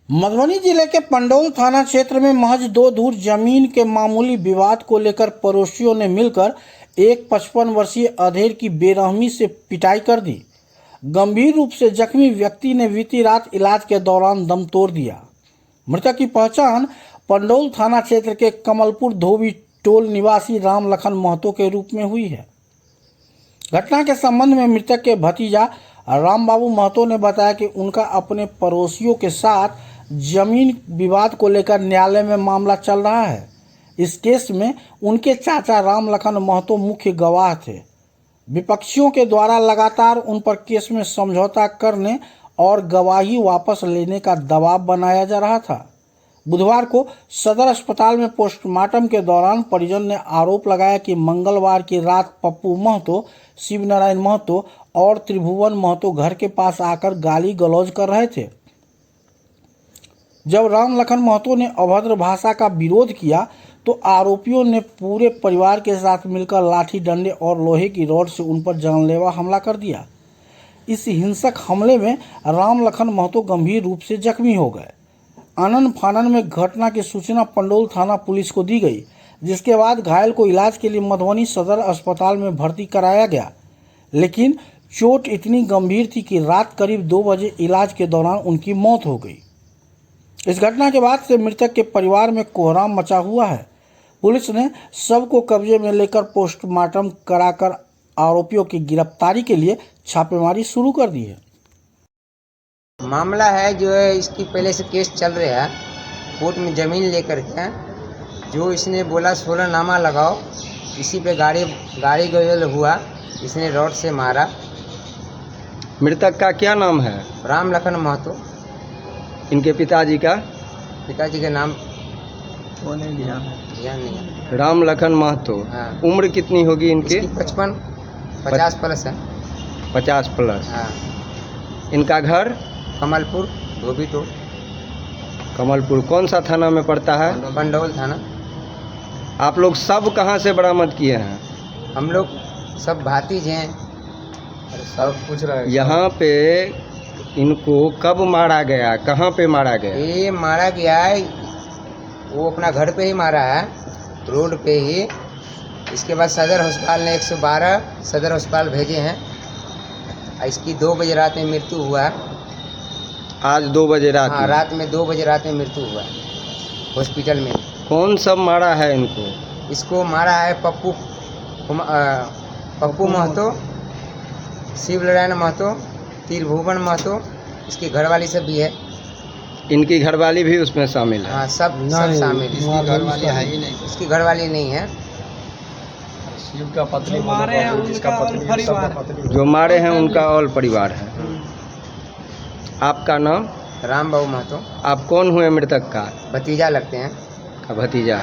मधुबनी जिले के पंडौल थाना क्षेत्र में महज 2 धूर जमीन के मामूली विवाद को लेकर पड़ोसियों ने मिलकर एक 55 वर्षीय अधेड़ की बेरहमी से पिटाई कर दी। गंभीर रूप से जख्मी व्यक्ति ने बीती रात इलाज के दौरान दम तोड़ दिया। मृतक की पहचान पंडौल थाना क्षेत्र के कमलपुर धोबी टोल निवासी राम लखन महतो के रूप में हुई है। घटना के संबंध में मृतक के भतीजा राम बाबू महतो ने बताया कि उनका अपने पड़ोसियों के साथ जमीन विवाद को लेकर न्यायालय में मामला चल रहा है। इस केस में उनके चाचा राम लखन महतो मुख्य गवाह थे। विपक्षियों के द्वारा लगातार उन पर केस में समझौता करने और गवाही वापस लेने का दबाव बनाया जा रहा था। बुधवार को सदर अस्पताल में पोस्टमार्टम के दौरान परिजन ने आरोप लगाया कि मंगलवार की रात पप्पू महतो, शिव नारायण महतो और त्रिभुवन महतो घर के पास आकर गाली गलौज कर रहे थे। जब राम लखन महतो ने अभद्र भाषा का विरोध किया तो आरोपियों ने पूरे परिवार के साथ मिलकर लाठी डंडे और लोहे की रॉड से उन पर जानलेवा हमला कर दिया। इस हिंसक हमले में राम लखन महतो गंभीर रूप से जख्मी हो गए। आनन फानन में घटना की सूचना पंडौल थाना पुलिस को दी गई, जिसके बाद घायल को इलाज के लिए मधुबनी सदर अस्पताल में भर्ती कराया गया, लेकिन चोट इतनी गंभीर थी कि रात करीब 2 बजे इलाज के दौरान उनकी मौत हो गई। इस घटना के बाद से मृतक के परिवार में कोहराम मचा हुआ है। पुलिस ने शव को कब्जे में लेकर पोस्टमार्टम कराकर आरोपियों की गिरफ्तारी के लिए छापेमारी शुरू कर दी है। मामला है जो है इसकी पहले से केस चल रहा है कोर्ट में जमीन लेकर के। जो इसने बोला 16 नामा लगाओ, इसी पे गाड़ी गजल हुआ, इसने रॉड से मारा। मृतक का क्या नाम है? राम लखन महतो। इनके पिताजी का नाम वो नहीं ध्यान नहीं। राम लखन महतो। हाँ। उम्र कितनी होगी इनकी? 50 प्लस है। 50 प्लस। हाँ। इनका घर कमलपुर धोबी टोल। कमलपुर कौन सा थाना में पड़ता है? पंडौल थाना। आप लोग सब कहाँ से बरामद किए हैं? हम लोग सब भातीज हैं। सब पूछ रहा है यहाँ पे इनको कब मारा गया, कहाँ पे मारा गया? ये मारा गया है, वो अपना घर पे ही मारा है, रोड पे ही। इसके बाद सदर अस्पताल ने 112 सदर अस्पताल भेजे हैं। इसकी 2 बजे रात में मृत्यु हुआ है। आज 2 बजे रात? हाँ, रात में 2 बजे रात में मृत्यु हुआ है हॉस्पिटल में। कौन सब मारा है इनको? इसको मारा है पप्पू महतो, शिव नारायण महतो, त्रिभुवन महतो, इसकी घरवाली सब भी है। इनकी घरवाली भी उसमें शामिल है? हाँ, सब शामिल। इसकी घरवाली है ही नहीं। इसकी घरवाली नहीं है। शिव का पत्नी मारे हैं, जिसका पत्नी जो मारे हैं उनका और परिवार है। आपका नाम? राम बाबू महतो। आप कौन हुए मृतक का? भतीजा लगते हैं। का भतीजा।